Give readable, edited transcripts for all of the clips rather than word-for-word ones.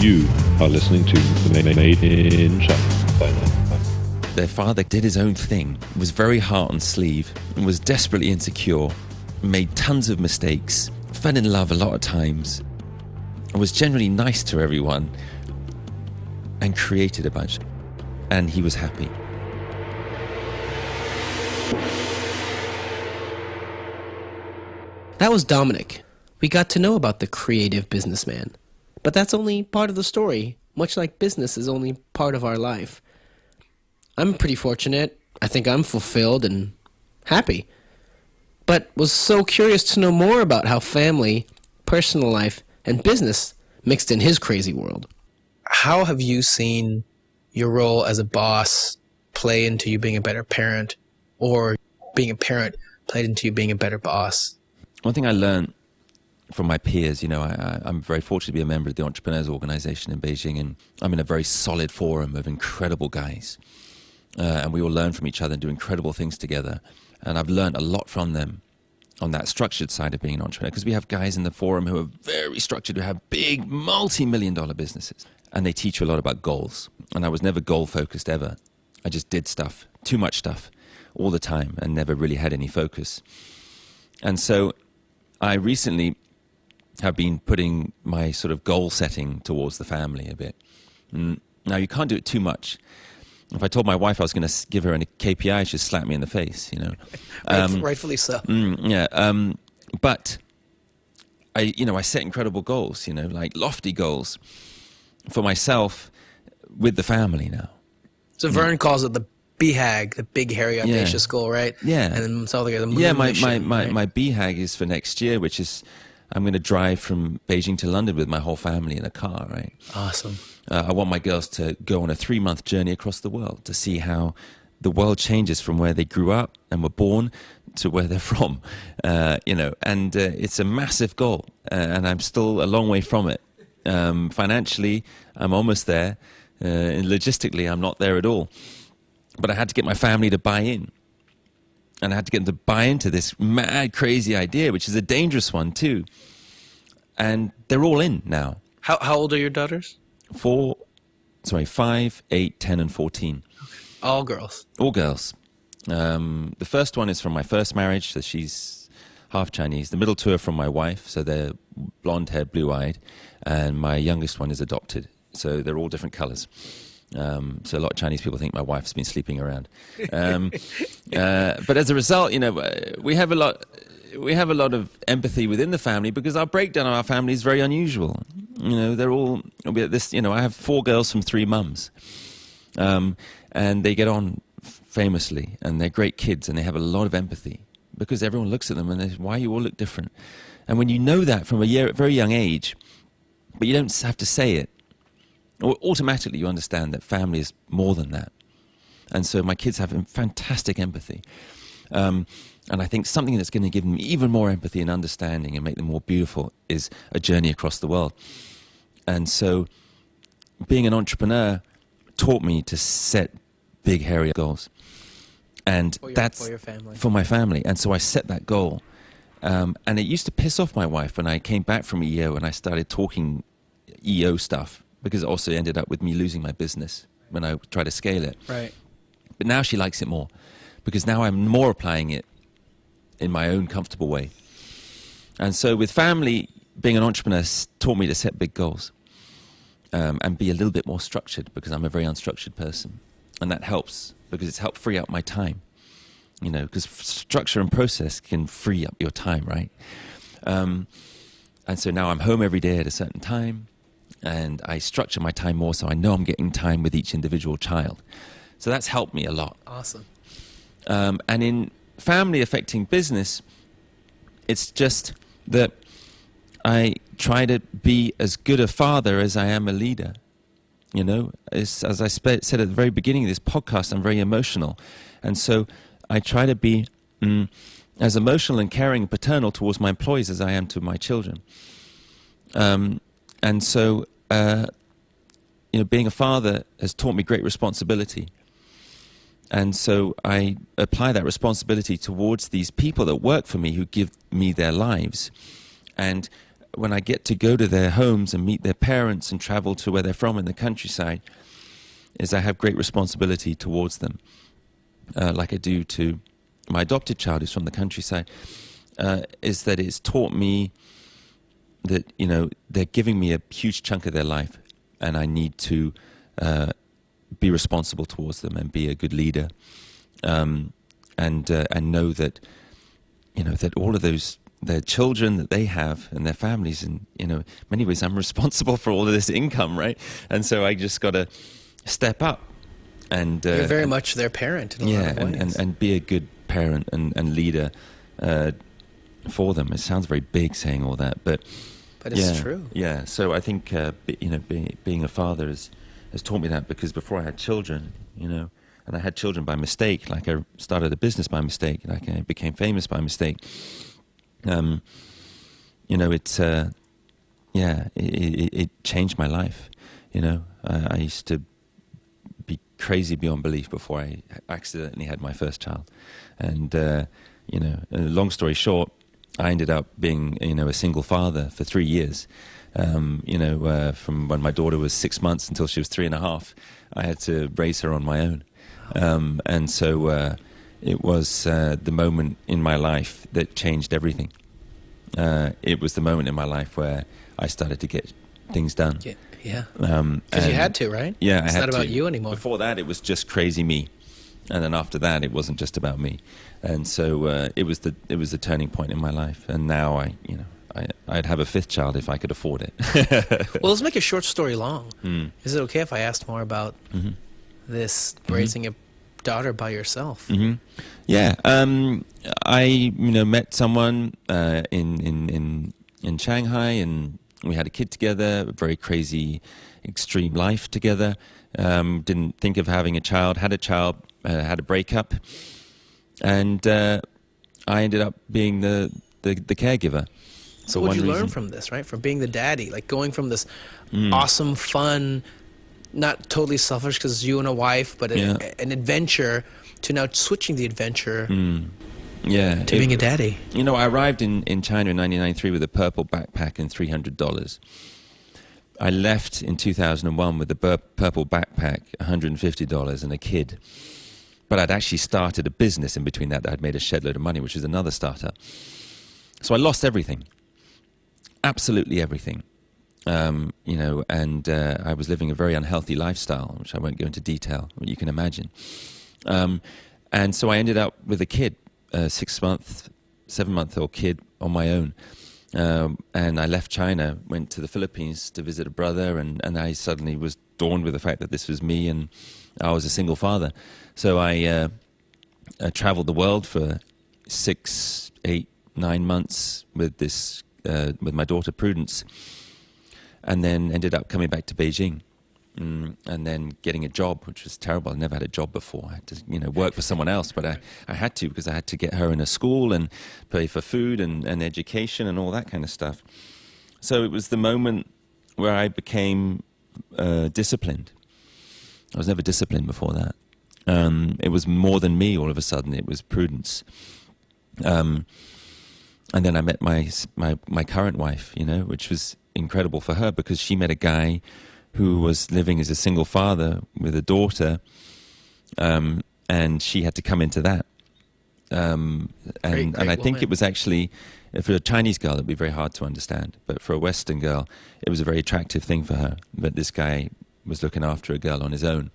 You are listening to the Made in China. Their father did his own thing, was very heart on sleeve, and was desperately insecure, made tons of mistakes, fell in love a lot of times, and was generally nice to everyone, and created a bunch. And he was happy. That was Dominic. We got to know about the creative businessman. But that's only part of the story, much like business is only part of our life. I'm pretty fortunate. I think I'm fulfilled and happy. But was so curious to know more about how family, personal life, and business mixed in his crazy world. How have you seen your role as a boss play into you being a better parent, or being a parent played into you being a better boss? One thing I learned from my peers, I'm very fortunate to be a member of the Entrepreneurs Organization in Beijing, and I'm in a very solid forum of incredible guys. And we all learn from each other and do incredible things together. And I've learned a lot from them on that structured side of being an entrepreneur, because we have guys in the forum who are very structured, who have big multi-million-dollar businesses. And they teach you a lot about goals. And I was never goal-focused ever. I just did stuff, too much stuff, all the time, and never really had any focus. And so I recently have been putting my sort of goal setting towards the family a bit. Now, you can't do it too much. If I told my wife I was going to give her a KPI, she'd slap me in the face, Rightfully so. But I set incredible goals, like lofty goals for myself with the family now. So Vern calls it the BHAG, the big, hairy, audacious goal, right? Yeah. And then so the moon my mission, right? my BHAG is for next year, which is I'm going to drive from Beijing to London with my whole family in a car, right? Awesome. I want my girls to go on a 3-month journey across the world to see how the world changes from where they grew up and were born to where they're from, and it's a massive goal, and I'm still a long way from it. Financially, I'm almost there. And logistically, I'm not there at all. But I had to get my family to buy in. And I had to get them to buy into this mad, crazy idea, which is a dangerous one, too. And they're all in now. How old are your daughters? 5, 8, 10, and 14. Okay. All girls? All girls. The first one is from my first marriage, so she's half Chinese. The middle two are from my wife, so they're blonde-haired, blue-eyed. And my youngest one is adopted, so they're all different colors. So a lot of Chinese people think my wife's been sleeping around. But as a result, we have a lot of empathy within the family, because our breakdown of our family is very unusual. They're all this. I have 4 girls from 3 mums, and they get on famously, and they're great kids, and they have a lot of empathy, because everyone looks at them and they say, "Why you all look different?" And when you know that from a very young age, but you don't have to say it, automatically you understand that family is more than that. And so my kids have fantastic empathy. And I think something that's going to give them even more empathy and understanding and make them more beautiful is a journey across the world. And so being an entrepreneur taught me to set big, hairy goals. And that's for your family. For my family. And so I set that goal. And it used to piss off my wife when I came back from EO and I started talking EO stuff, because it also ended up with me losing my business when I tried to scale it. Right. But now she likes it more, because now I'm more applying it in my own comfortable way. And so with family, being an entrepreneur taught me to set big goals and be a little bit more structured, because I'm a very unstructured person. And that helps, because it's helped free up my time. Because structure and process can free up your time, right? And so now I'm home every day at a certain time, and I structure my time more so I know I'm getting time with each individual child. So that's helped me a lot. Awesome. And in family affecting business, it's just that I try to be as good a father as I am a leader. As I said at the very beginning of this podcast, I'm very emotional. And so I try to be as emotional and caring and paternal towards my employees as I am to my children. And so, being a father has taught me great responsibility. And so I apply that responsibility towards these people that work for me, who give me their lives. And when I get to go to their homes and meet their parents and travel to where they're from in the countryside, is I have great responsibility towards them, like I do to my adopted child who's from the countryside. Is that it's taught me that, you know, they're giving me a huge chunk of their life, and I need to be responsible towards them and be a good leader, and know that, you know, that all of those, their children that they have and their families, and, you know, in many ways I'm responsible for all of this income, right? And so I just got to step up and you're very much their parent in a lot of ways. and be a good parent and leader for them. It sounds very big saying all that, but it's true. Yeah. So I think you know, being a father has taught me that, because before I had children, you know, and I had children by mistake. Like I started a business by mistake. Like I became famous by mistake. You know, it changed my life. You know, I used to be crazy beyond belief before I accidentally had my first child. And, you know, long story short, I ended up being, you know, a single father for 3 years. You know, from when my daughter was 6 months until she was 3.5, I had to raise her on my own. And so it was the moment in my life that changed everything. It was the moment in my life where I started to get things done. Yeah. Because you had to, right? Yeah, it's not about you anymore. Before that, it was just crazy me, and then after that, it wasn't just about me. And so it was the turning point in my life. And now I'd have a 5th child if I could afford it. Well, let's make a short story long. Is it okay if I asked more about this raising a daughter by yourself? Yeah. I met someone in Shanghai, and we had a kid together. A very crazy, extreme life together. Didn't think of having a child. Had a child. Had a breakup, and I ended up being the caregiver. So what did you learn from this, right? From being the daddy, like going from this awesome, fun, not totally selfish because you and a wife, but an adventure, to now switching the adventure to being a daddy. You know, I arrived in China in 1993 with a purple backpack and $300. I left in 2001 with a purple backpack, $150, and a kid. But I'd actually started a business in between that I'd made a shed load of money, which is another startup. So I lost everything. Absolutely everything. You know, and I was living a very unhealthy lifestyle, which I won't go into detail, but you can imagine. And so I ended up with a kid, a 6-month, 7-month-old kid on my own. And I left China, went to the Philippines to visit a brother, and I suddenly was dawned with the fact that this was me, and I was a single father. So I traveled the world for 6, 8, 9 months with this with my daughter Prudence, and then ended up coming back to Beijing, and then getting a job, which was terrible. I never had a job before. I had to, you know, work for someone else, but I had to, because I had to get her in a school and pay for food and education and all that kind of stuff. So it was the moment where I became disciplined. I was never disciplined before that. It was more than me all of a sudden. It was Prudence. And then I met my current wife, you know, which was incredible for her, because she met a guy who was living as a single father with a daughter, and she had to come into that. And I think it was actually, for a Chinese girl, it'd be very hard to understand, but for a Western girl, it was a very attractive thing for her. But this guy was looking after a girl on his own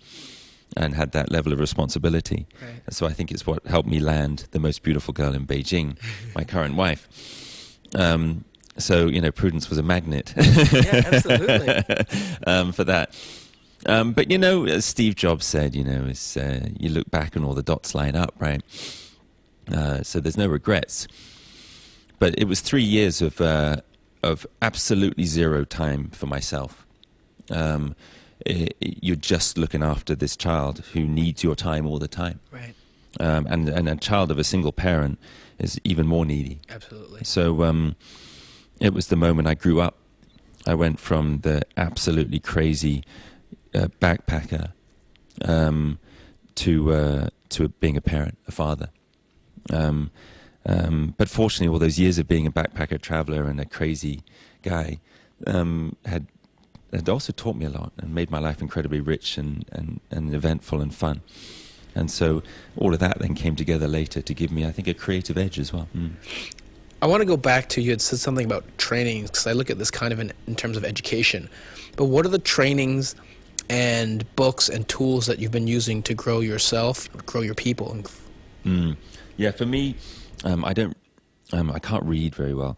and had that level of responsibility. Right. So I think it's what helped me land the most beautiful girl in Beijing, my current wife. So, you know, Prudence was a magnet. Yeah, absolutely. For that. But, you know, as Steve Jobs said, you know, is you look back and all the dots line up, right? So there's no regrets. But it was 3 years of absolutely zero time for myself. You're just looking after this child who needs your time all the time. Right. And a child of a single parent is even more needy. Absolutely. So it was the moment I grew up. I went from the absolutely crazy backpacker to being a parent, a father. But fortunately, all those years of being a backpacker, traveler, and a crazy guy, had also taught me a lot and made my life incredibly rich and eventful and fun. And so all of that then came together later to give me, I think, a creative edge as well. I want to go back to, you had said something about trainings, because I look at this kind of in terms of education. But what are the trainings and books and tools that you've been using to grow yourself, grow your people? Yeah, for me, I can't read very well,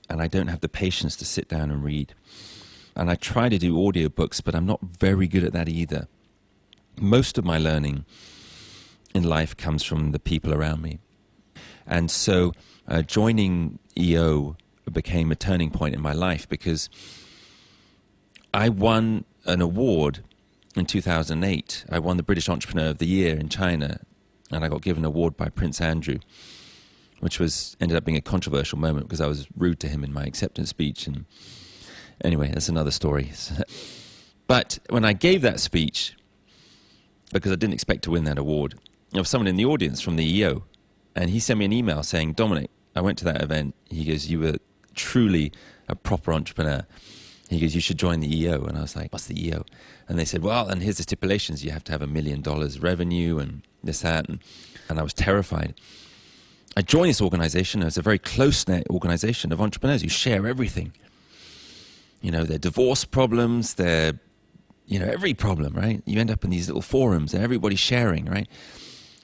and I don't have the patience to sit down and read. And I try to do audiobooks, but I'm not very good at that either. Most of my learning in life comes from the people around me. And so joining EO became a turning point in my life, because I won an award in 2008. I won the British Entrepreneur of the Year in China, and I got given an award by Prince Andrew, which ended up being a controversial moment because I was rude to him in my acceptance speech. And anyway, that's another story. But when I gave that speech, because I didn't expect to win that award, there was someone in the audience from the EO, and he sent me an email saying, "Dominic, I went to that event." He goes, "You were truly a proper entrepreneur." He goes, "You should join the EO." And I was like, "What's the EO?" And they said, "Well, and here's the stipulations. You have to have $1 million revenue and this, that." And I was terrified. I joined this organization. It's a very close-knit organization of entrepreneurs who share everything. You know, their divorce problems, their, every problem, right? You end up in these little forums and everybody's sharing, right?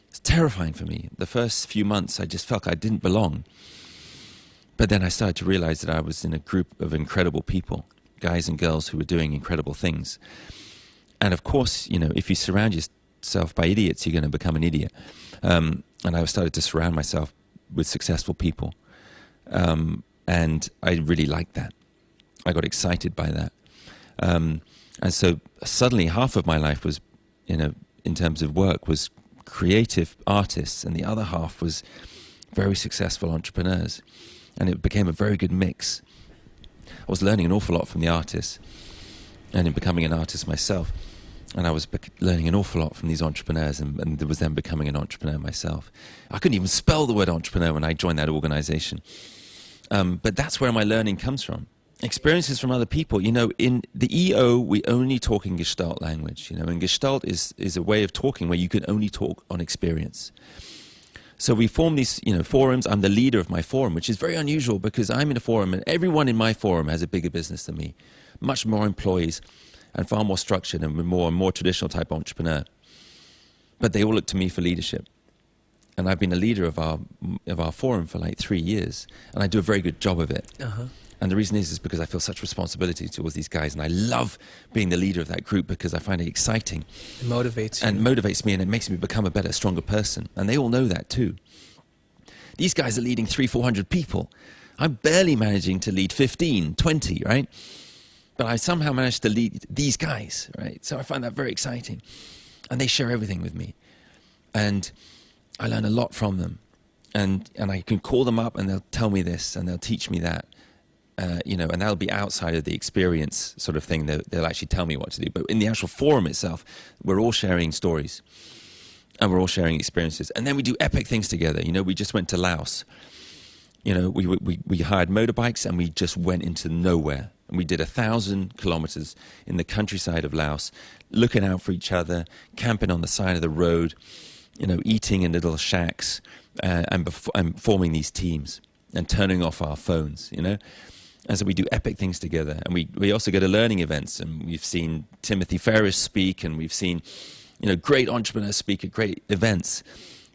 It's terrifying for me. The first few months, I just felt I didn't belong. But then I started to realize that I was in a group of incredible people, guys and girls who were doing incredible things. And of course, if you surround yourself by idiots, you're going to become an idiot. And I started to surround myself with successful people. And I really liked that. I got excited by that. And so suddenly half of my life was, in terms of work, was creative artists, and the other half was very successful entrepreneurs. And it became a very good mix. I was learning an awful lot from the artists, and in becoming an artist myself. And I was learning an awful lot from these entrepreneurs, and was then becoming an entrepreneur myself. I couldn't even spell the word entrepreneur when I joined that organization. But that's where my learning comes from. Experiences from other people. In the EO, we only talk in Gestalt language. And Gestalt is a way of talking where you can only talk on experience. So we form these, forums. I'm the leader of my forum, which is very unusual because I'm in a forum and everyone in my forum has a bigger business than me, much more employees and far more structured and more traditional type entrepreneur. But they all look to me for leadership. And I've been a leader of our forum for like 3 years, and I do a very good job of it. Uh-huh. And the reason is because I feel such responsibility towards these guys, and I love being the leader of that group because I find it exciting. It motivates you. And motivates me, and it makes me become a better, stronger person. And they all know that too. These guys are leading 300-400 people. I'm barely managing to lead 15, 20, right? But I somehow managed to lead these guys, right? So I find that very exciting. And they share everything with me. And I learn a lot from them. And I can call them up and they'll tell me this and they'll teach me that. And that'll be outside of the experience sort of thing. They'll actually tell me what to do. But in the actual forum itself, we're all sharing stories and we're all sharing experiences. And then we do epic things together. We just went to Laos. We hired motorbikes and we just went into nowhere. And we did 1,000 kilometers in the countryside of Laos, looking out for each other, camping on the side of the road, eating in little shacks, and forming these teams and turning off our phones, And so we do epic things together. And we also go to learning events, and we've seen Timothy Ferriss speak, and we've seen, great entrepreneurs speak at great events.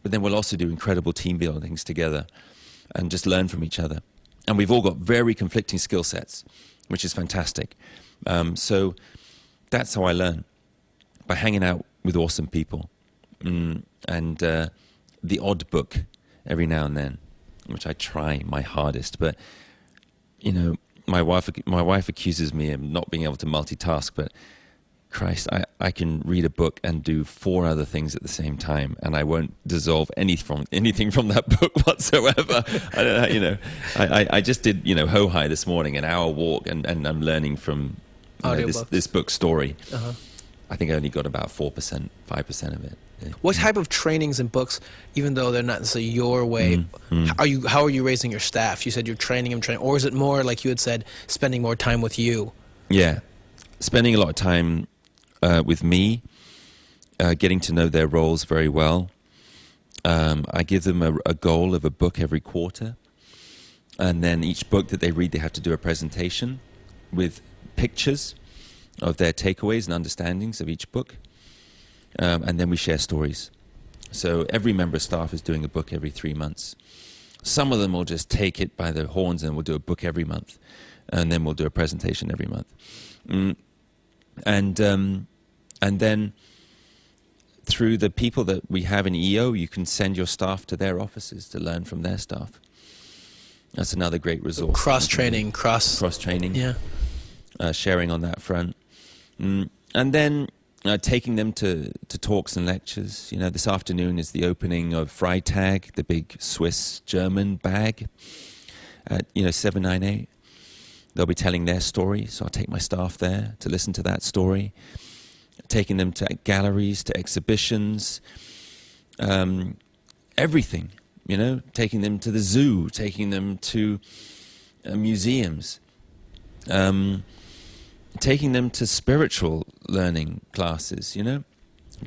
But then we'll also do incredible team building things together and just learn from each other. And we've all got very conflicting skill sets, which is fantastic. So that's how I learn, by hanging out with awesome people. And the odd book every now and then, which I try my hardest. But, my wife accuses me of not being able to multitask, but Christ, I can read a book and do 4 other things at the same time, and I won't dissolve anything from that book whatsoever. I don't know, I just did, Hohai this morning, an hour walk, and I'm learning from this book story. Uh-huh. I think I only got about 4%, 5% of it. What type of trainings and books, even though they're not necessarily your way, how are you raising your staff? You said you're training them, or is it more like you had said, spending more time with you? Yeah, spending a lot of time with me, getting to know their roles very well. I give them a goal of a book every quarter, and then each book that they read, they have to do a presentation with pictures of their takeaways and understandings of each book, and then we share stories. So every member of staff is doing a book every 3 months. Some of them will just take it by the horns and we'll do a book every month, and then we'll do a presentation every month. And then through the people that we have in EO, you can send your staff to their offices to learn from their staff. That's another great resource. Cross-training, cross-training. Yeah. Sharing on that front. And then taking them to talks and lectures. You know, this afternoon is the opening of Freitag, the big Swiss-German bag at 798. They'll be telling their story, so I'll take my staff there to listen to that story. Taking them to galleries, to exhibitions, everything, taking them to the zoo, taking them to museums, taking them to spiritual learning classes,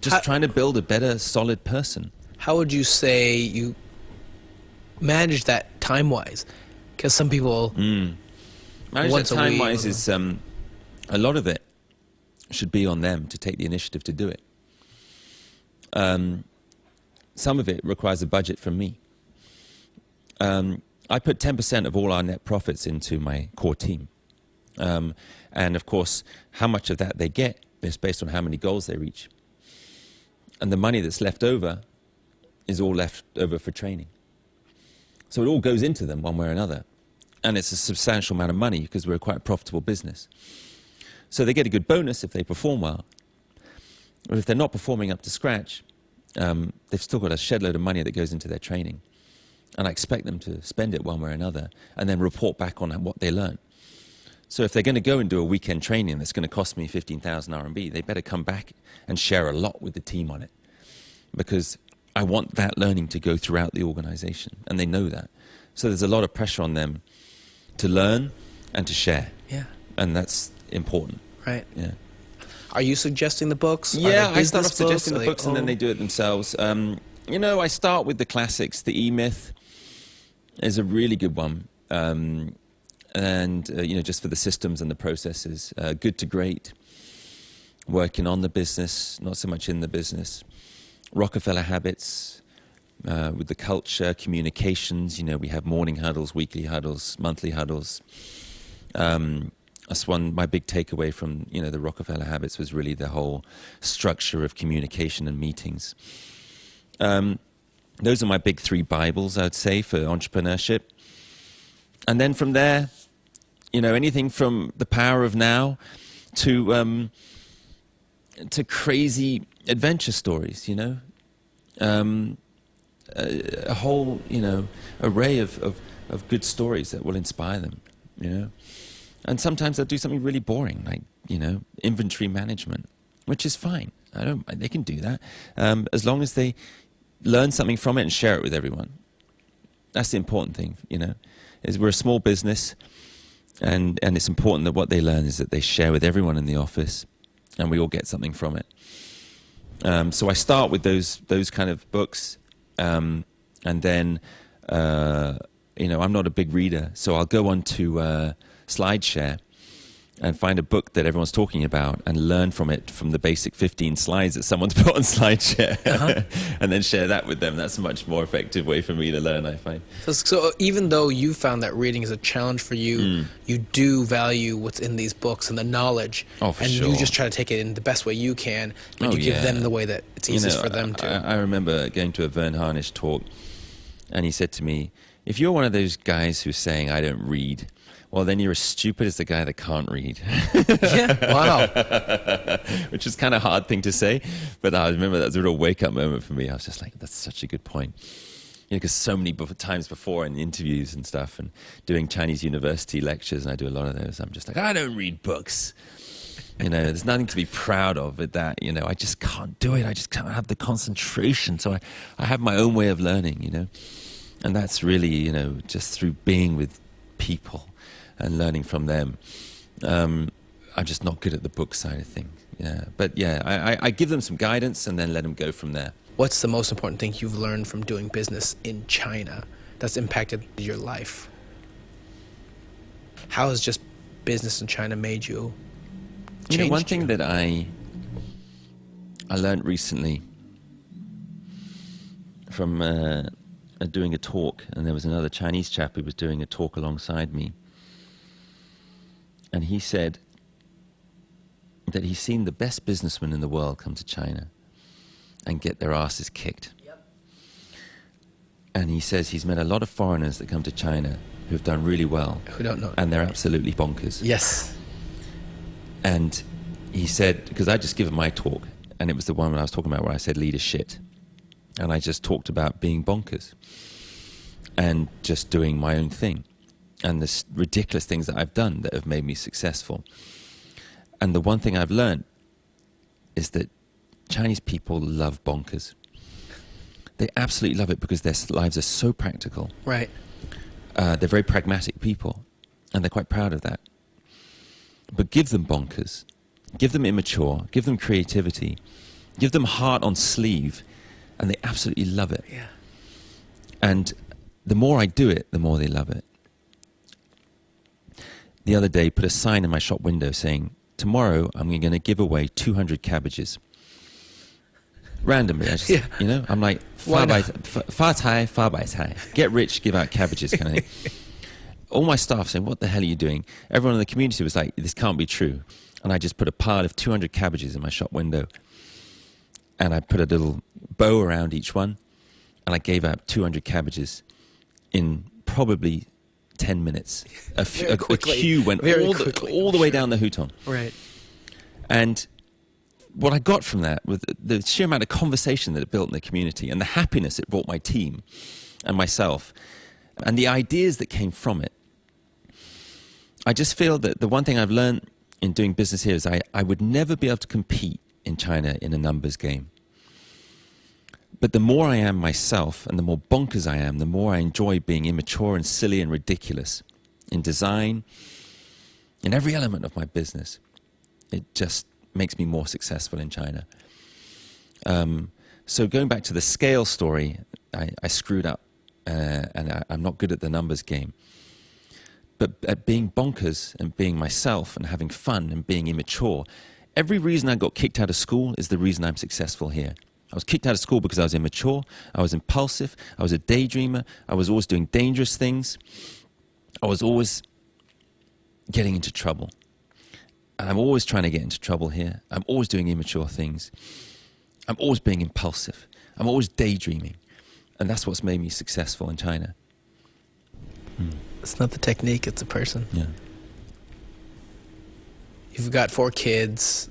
just trying to build a better, solid person. How would you say you manage that time-wise? Because some people... Manage that time-wise is a lot of it should be on them to take the initiative to do it. Some of it requires a budget from me. I put 10% of all our net profits into my core team. And of course, how much of that they get is based on how many goals they reach. And the money that's left over is all left over for training. So it all goes into them one way or another. And it's a substantial amount of money because we're quite a profitable business. So they get a good bonus if they perform well. But if they're not performing up to scratch, they've still got a shed load of money that goes into their training. And I expect them to spend it one way or another and then report back on what they learn. So if they're going to go and do a weekend training that's going to cost me 15,000 RMB, they better come back and share a lot with the team on it. Because I want that learning to go throughout the organization. And they know that. So there's a lot of pressure on them to learn and to share. Yeah. And that's important. Right. Yeah. Are you suggesting the books? Yeah, I start off suggesting the books and then they do it themselves. I start with the classics. The E-Myth is a really good one. Just for the systems and the processes. Good to Great. Working on the business, not so much in the business. Rockefeller Habits. With the culture, communications, we have morning huddles, weekly huddles, monthly huddles. That's my big takeaway from, the Rockefeller Habits was really the whole structure of communication and meetings. Those are my big 3 Bibles, I would say, for entrepreneurship. And then from there, anything from The Power of Now to crazy adventure stories, a whole, array of good stories that will inspire them, And sometimes they'll do something really boring, like, inventory management, which is fine. They can do that, as long as they learn something from it and share it with everyone. That's the important thing, is we're a small business, and it's important that what they learn is that they share with everyone in the office, and we all get something from it. So I start with those kind of books. And then, I'm not a big reader, so I'll go on to SlideShare and find a book that everyone's talking about and learn from it from the basic 15 slides that someone's put on SlideShare, and then share that with them. That's a much more effective way for me to learn, I find. So even though you found that reading is a challenge for you, you do value what's in these books and the knowledge. Oh, for sure. And you just try to take it in the best way you can, and you give them the way that it's easiest for them to. I remember going to a Vern Harnish talk, and he said to me, if you're one of those guys who's saying, I don't read, well, then you're as stupid as the guy that can't read. Yeah, wow. Which is kind of a hard thing to say, but I remember that was a real wake-up moment for me. I was just like, that's such a good point. Because so many times before in interviews and stuff and doing Chinese university lectures, and I do a lot of those, I'm just like, I don't read books. You know, there's nothing to be proud of with that. You know, I just can't do it. I just can't have the concentration. So I have my own way of learning, you know. And that's really, you know, just through being with people and learning from them. I'm just not good at the book side of things. Yeah, but yeah, I give them some guidance and then let them go from there. What's the most important thing you've learned from doing business in China that's impacted your life? How has just business in China made you change? You know, one thing that I learned recently from doing a talk, and there was another Chinese chap who was doing a talk alongside me, and he said that he's seen the best businessmen in the world come to China and get their asses kicked. Yep. And he says he's met a lot of foreigners that come to China who've done really well. Who don't know. And they're absolutely bonkers. Yes. And he said, because I just given my talk, and it was the one when I was talking about where I said lead as shit. And I just talked about being bonkers and just doing my own thing. And the ridiculous things that I've done that have made me successful. And the one thing I've learned is that Chinese people love bonkers. They absolutely love it because their lives are so practical. Right. They're very pragmatic people, and they're quite proud of that. But give them bonkers, give them immature, give them creativity, give them heart on sleeve, and they absolutely love it. Yeah. And the more I do it, the more they love it. The other day, put a sign in my shop window saying, tomorrow I'm going to give away 200 cabbages. Randomly, I just, you know, I'm like, fa cai, fa bai cai. Get rich, give out cabbages kind of thing. All my staff saying, what the hell are you doing? Everyone in the community was like, this can't be true. And I just put a pile of 200 cabbages in my shop window. And I put a little bow around each one. And I gave out 200 cabbages in probably 10 minutes. A queue went all the way down the Hutong. Right. And what I got from that was the sheer amount of conversation that it built in the community and the happiness it brought my team and myself and the ideas that came from it. I just feel that the one thing I've learned in doing business here is I would never be able to compete in China in a numbers game. But the more I am myself and the more bonkers I am, the more I enjoy being immature and silly and ridiculous in design, in every element of my business. It just makes me more successful in China. So going back to the scale story, I screwed up and I'm not good at the numbers game. But at being bonkers and being myself and having fun and being immature, every reason I got kicked out of school is the reason I'm successful here. I was kicked out of school because I was immature, I was impulsive, I was a daydreamer, I was always doing dangerous things, I was always getting into trouble. And I'm always trying to get into trouble here. I'm always doing immature things. I'm always being impulsive. I'm always daydreaming. And that's what's made me successful in China. It's not the technique, it's a person. Yeah. You've got 4 kids.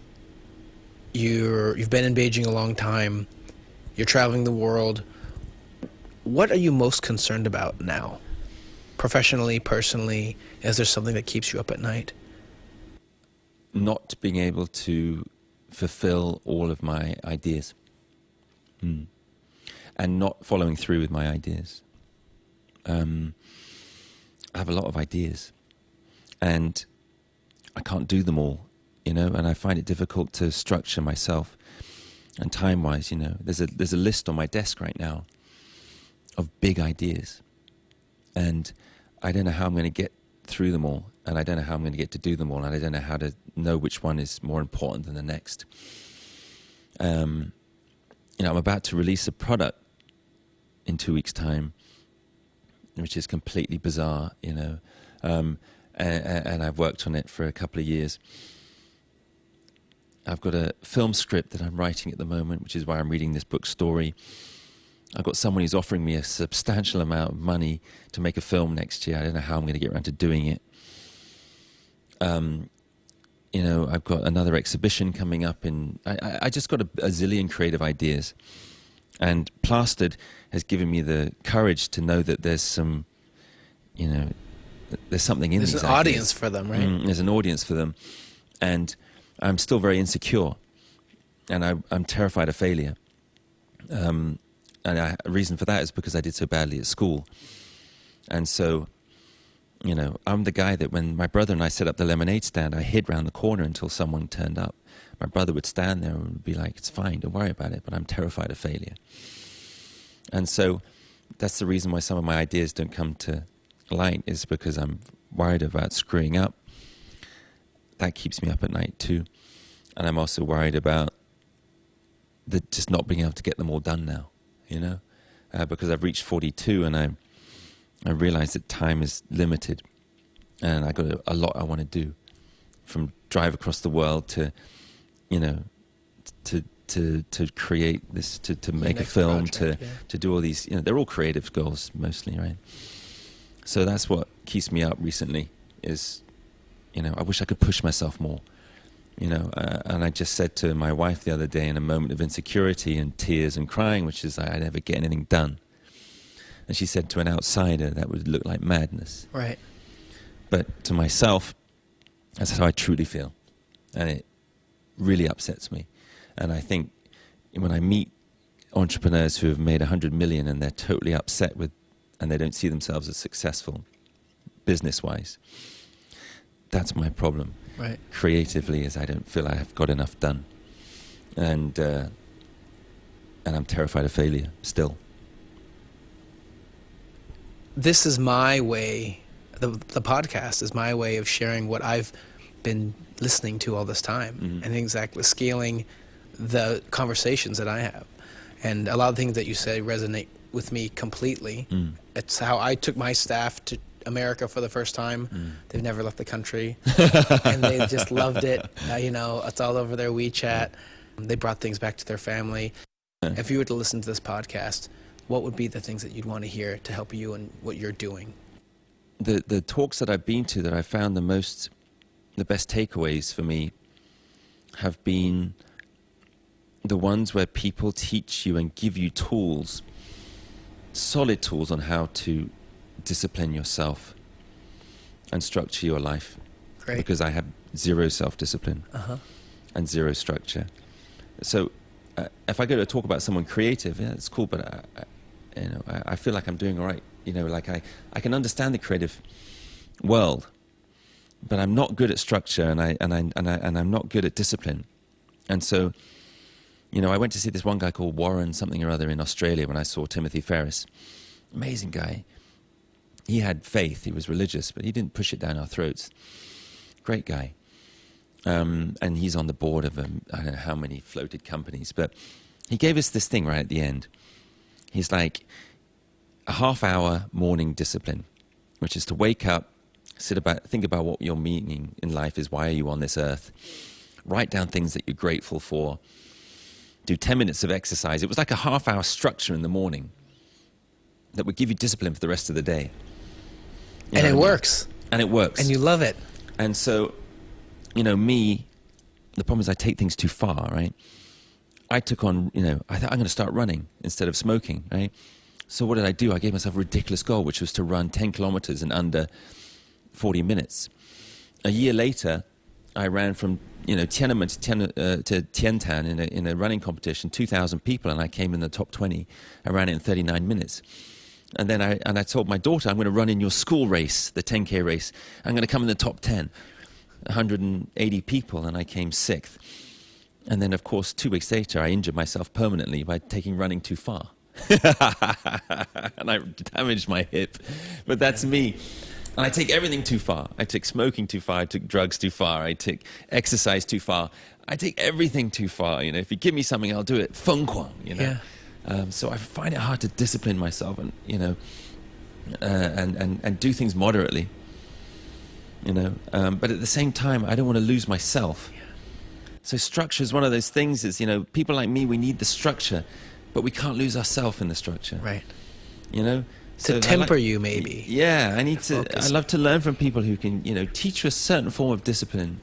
You've been in Beijing a long time. You're traveling the world. What are you most concerned about now? Professionally, personally? Is there something that keeps you up at night? Not being able to fulfill all of my ideas. And not following through with my ideas. I have a lot of ideas. And I can't do them all, you know, and I find it difficult to structure myself. And time-wise, you know, there's a list on my desk right now of big ideas. And I don't know how I'm going to get through them all. And I don't know how I'm going to get to do them all. And I don't know how to know which one is more important than the next. You know, I'm about to release a product in 2 weeks' time, which is completely bizarre, you know. And I've worked on it for a couple of years. I've got a film script that I'm writing at the moment, which is why I'm reading this book story. I've got someone who's offering me a substantial amount of money to make a film next year. I don't know how I'm going to get around to doing it. You know, I've got another exhibition coming up I just got a zillion creative ideas. And Plastered has given me the courage to know that there's some, you know, there's something in these ideas. There's an audience for them, right? There's an audience for them. And I'm still very insecure, and I'm terrified of failure. And a reason for that is because I did so badly at school. And so, you know, I'm the guy that when my brother and I set up the lemonade stand, I hid round the corner until someone turned up. My brother would stand there and would be like, it's fine, don't worry about it, but I'm terrified of failure. And so that's the reason why some of my ideas don't come to light, is because I'm worried about screwing up. That keeps me up at night too. And I'm also worried about just not being able to get them all done now, you know, because I've reached 42 and I realize that time is limited, and I got a lot I want to do, from drive across the world to, you know, to create this, to make a film, project, to do all these, you know, they're all creative goals mostly, right? So that's what keeps me up recently is, you know, I wish I could push myself more, you know, and I just said to my wife the other day in a moment of insecurity and tears and crying, which is I never get anything done. And she said, to an outsider, that would look like madness. Right. But to myself, that's how I truly feel. And it really upsets me. And I think when I meet entrepreneurs who have made 100 million and they're totally upset with, and they don't see themselves as successful business-wise, that's my problem. Right. Creatively, is I don't feel I have got enough done. And I'm terrified of failure still. This is my way, the podcast is my way of sharing what I've been listening to all this time, Mm-hmm. and exactly scaling the conversations that I have. And a lot of things that you say resonate with me completely. It's how I took my staff to America for the first time. They've never left the country, and they just loved it. You know, it's all over their WeChat. They brought things back to their family. If you were to listen to this podcast, what would be the things that you'd want to hear to help you in what you're doing? The talks that I've been to that I found the best takeaways for me have been the ones where people teach you and give you tools, solid tools on how to discipline yourself and structure your life. Great. Because I have zero self-discipline and zero structure. So if I go to talk about someone creative, yeah, it's cool, but I feel like I'm doing all right. You know, like I can understand the creative world, but I'm not good at structure, and I'm not good at discipline. And so, you know, I went to see this one guy called Warren something or other in Australia when I saw Timothy Ferriss. Amazing guy. He had faith. He was religious, but he didn't push it down our throats. Great guy. And he's on the board of I don't know how many floated companies, but he gave us this thing right at the end. He's like, a half-hour morning discipline, which is to wake up, think about what your meaning in life is. Why are you on this earth? Write down things that you're grateful for. Do 10 minutes of exercise. It was like a half-hour structure in the morning that would give you discipline for the rest of the day. And it works. And it works. And you love it. And so, you know, the problem is I take things too far, right? I took on, you know, I thought I'm going to start running instead of smoking, right? So what did I do? I gave myself a ridiculous goal, which was to run 10 kilometers in under 40 minutes. A year later, I ran from, you know, Tiananmen to Tiantan in a running competition, 2,000 people, and I came in the top 20. I ran it in 39 minutes. And then I told my daughter, I'm going to run in your school race, the 10K race. I'm going to come in the top 10. 180 people, and I came 6th. And then, of course, 2 weeks later, I injured myself permanently by taking running too far. And I damaged my hip. But that's me. And I take everything too far. I took smoking too far. I took drugs too far. I took exercise too far. I take everything too far. You know, if you give me something, I'll do it. 疯狂, you know. Yeah. So I find it hard to discipline myself, and you know, and do things moderately. You know, but at the same time, I don't want to lose myself. So structure is one of those things. Is, you know, people like me, we need the structure, but we can't lose ourselves in the structure. Right. You know. To temper you, maybe. Yeah, I love to learn from people who can, you know, teach you a certain form of discipline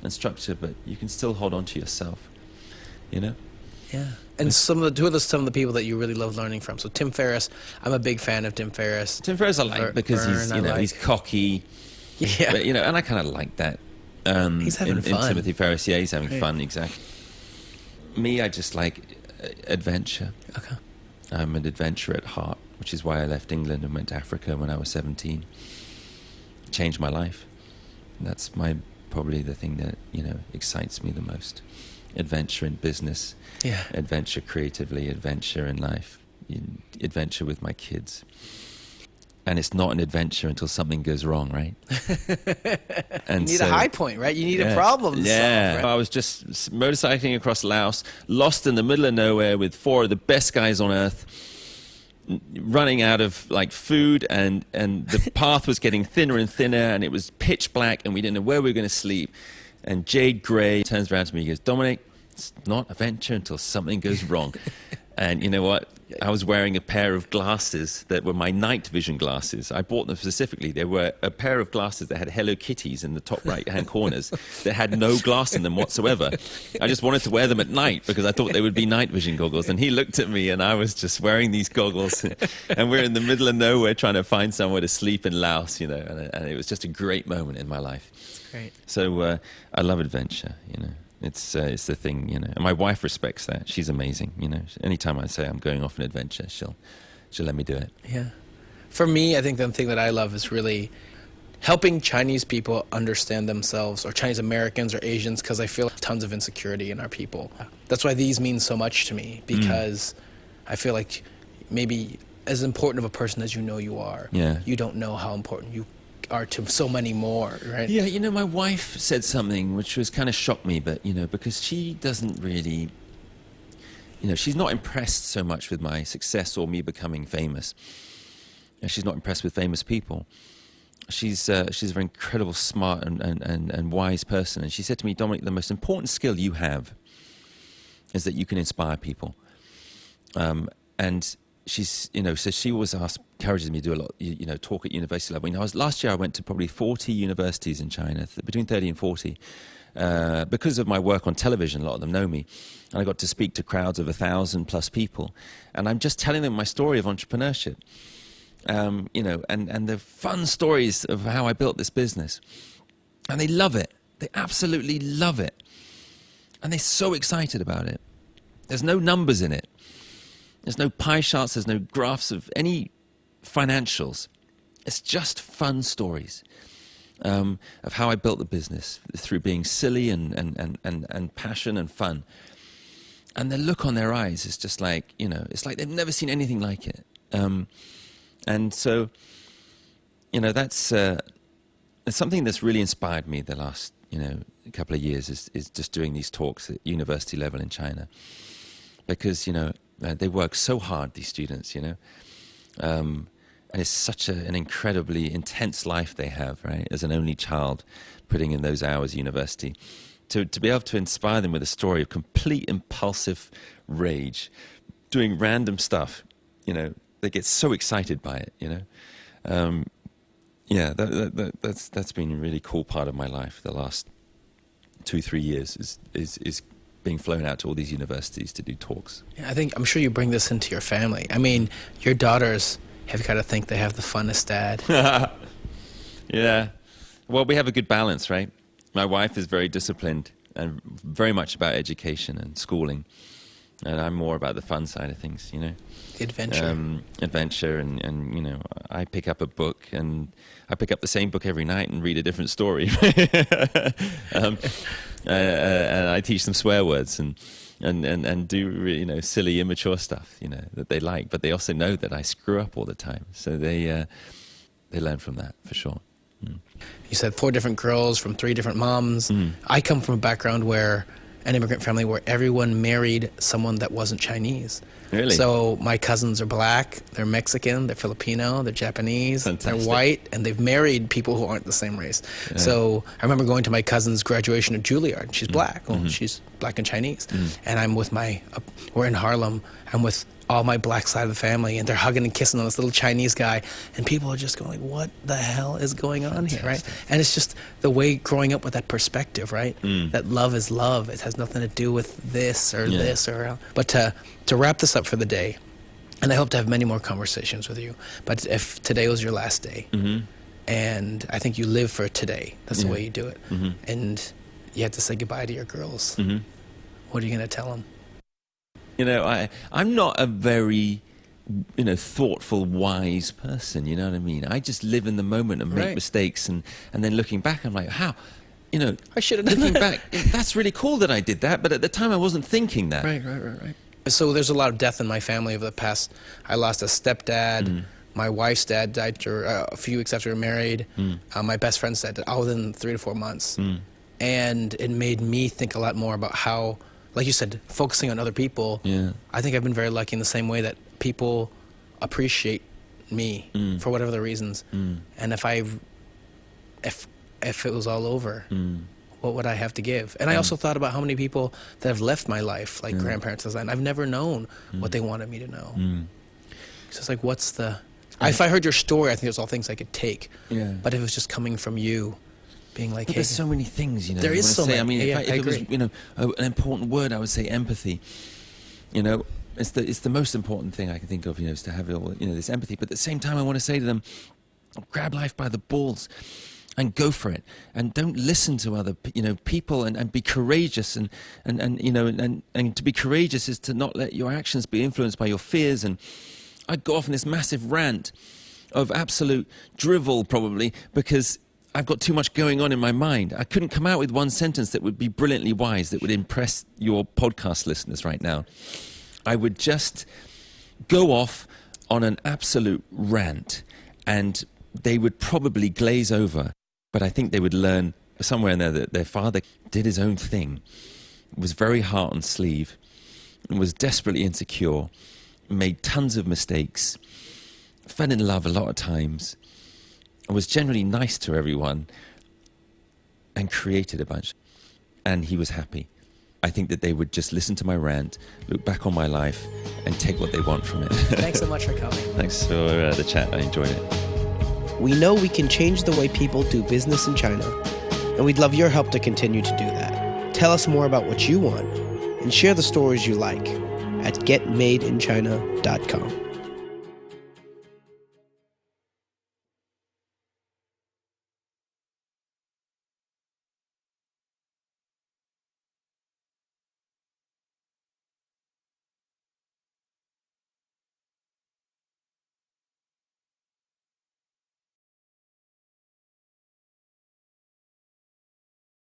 and structure, but you can still hold on to yourself. You know. Yeah. And some of the people that you really love learning from. So Tim Ferriss, I'm a big fan of Tim Ferriss. Tim Ferriss I like because he's, you know, he's cocky. Yeah. But, you know, and I kind of like that. He's having in fun. Timothy Ferris, yeah, he's having Right. fun, exactly. Me, I just like adventure. Okay. I'm an adventurer at heart, which is why I left England and went to Africa when I was 17. It changed my life. That's probably the thing that, excites me the most. Adventure in business, Yeah. adventure creatively, adventure in life, adventure with my kids. And it's not an adventure until something goes wrong, right? And You need a high point, right? You need a problem to Yeah. solve, right? I was just motorcycling across Laos, lost in the middle of nowhere with 4 of the best guys on earth, running out of food, and the path was getting thinner and thinner, and it was pitch black, and we didn't know where we were going to sleep. And Jade Gray turns around to me, he goes, "Dominic, it's not a venture until something goes wrong." And you know what? I was wearing a pair of glasses that were my night vision glasses. I bought them specifically. They were a pair of glasses that had Hello Kitties in the top right-hand corners that had no glass in them whatsoever. I just wanted to wear them at night because I thought they would be night vision goggles. And he looked at me, and I was just wearing these goggles. And we're in the middle of nowhere trying to find somewhere to sleep in Laos, and it was just a great moment in my life. That's great. So I love adventure, It's the thing, And my wife respects that. She's amazing, Anytime I say I'm going off an adventure, she'll let me do it. Yeah. For me, I think the thing that I love is really helping Chinese people understand themselves, or Chinese Americans or Asians, because I feel tons of insecurity in our people. That's why these mean so much to me, because I feel like maybe as important of a person as you are, you don't know how important you are to so many more, right? Yeah, my wife said something which was kind of shocked me, but, because she doesn't really, she's not impressed so much with my success or me becoming famous. She's not impressed with famous people. She's a very incredible, smart and wise person. And she said to me, "Dominic, the most important skill you have is that you can inspire people." And she's, so she always encourages me to do a lot, talk at university level. Last year I went to probably 40 universities in China, between 30 and 40. Because of my work on television, a lot of them know me. And I got to speak to crowds of 1,000+ people. And I'm just telling them my story of entrepreneurship. And the fun stories of how I built this business. And they love it. They absolutely love it. And they're so excited about it. There's no numbers in it. There's no pie charts. There's no graphs of any financials. It's just fun stories of how I built the business through being silly and passion and fun. And the look on their eyes is just like, it's like they've never seen anything like it. And so, that's something that's really inspired me the last, couple of years is just doing these talks at university level in China. Because, they work so hard, these students, and it's such an incredibly intense life they have, right? As an only child, putting in those hours at university. To be able to inspire them with a story of complete impulsive rage, doing random stuff, they get so excited by it, that's been a really cool part of my life the last 2-3 years is being flown out to all these universities to do talks. Yeah, I'm sure you bring this into your family. I mean, your daughters have got to think they have the funnest dad. Yeah. Well, we have a good balance, right? My wife is very disciplined and very much about education and schooling. And I'm more about the fun side of things, The adventure. Adventure and I pick up a book and I pick up the same book every night and read a different story. And I teach them swear words and do silly, immature stuff, that they like. But they also know that I screw up all the time. So they learn from that, for sure. Mm. You said 4 different girls from 3 different moms. I come from a background where an immigrant family where everyone married someone that wasn't Chinese. Really? So my cousins are black, they're Mexican, they're Filipino, they're Japanese, Fantastic. they're white, and they've married people who aren't the same race. Yeah. So I remember going to my cousin's graduation at Juilliard, and she's black. Well, she's black and Chinese. And I'm with we're in Harlem, I'm with all my black side of the family, and they're hugging and kissing on this little Chinese guy, and people are just going, what the hell is going on here, right? And it's just the way growing up with that perspective, right? That love is love. It has nothing to do with this or this or... But to wrap this up for the day, and I hope to have many more conversations with you, but if today was your last day, And I think you live for today. That's the Yeah. way you do it. Mhm. And you have to say goodbye to your girls. Mhm. What are you going to tell them? You know, I'm not a very, thoughtful, wise person. You know what I mean? I just live in the moment and make Right. mistakes, and then looking back, I'm like, how? I should have done Looking that. back, that's really cool that I did that, but at the time I wasn't thinking that. Right. So there's a lot of death in my family over the past. I lost a stepdad. My wife's dad died a few weeks after we were married. My best friend's dad died all within 3 to 4 months. And it made me think a lot more about how, like you said, focusing on other people. Yeah. I think I've been very lucky in the same way that people appreciate me for whatever the reasons. And if it was all over, what would I have to give? And I also thought about how many people that have left my life, like grandparents, and I've never known what they wanted me to know. So it's like, what's the... If I heard your story, I think there's all things I could take. Yeah. But if it was just coming from you, being like, But hey, there's so many things, There you is wanna so say. I many. mean, Yeah, if I it was, agree. an important word, I would say empathy. It's the most important thing I can think of, is to have this empathy. But at the same time, I want to say to them, grab life by the balls and go for it, and don't listen to other people, and be courageous, and to be courageous is to not let your actions be influenced by your fears. And I'd go off on this massive rant of absolute drivel, probably because I've got too much going on in my mind. I couldn't come out with one sentence that would be brilliantly wise, that would impress your podcast listeners right now. I would just go off on an absolute rant, and they would probably glaze over. But I think they would learn somewhere in there that their father did his own thing, was very heart on sleeve, and was desperately insecure, made tons of mistakes, fell in love a lot of times, and was generally nice to everyone, and created a bunch. And he was happy. I think that they would just listen to my rant, look back on my life, and take what they want from it. thanks so much for coming. Thanks for the chat. I enjoyed it. We know we can change the way people do business in China, and we'd love your help to continue to do that. Tell us more about what you want, and share the stories you like at getmadeinchina.com.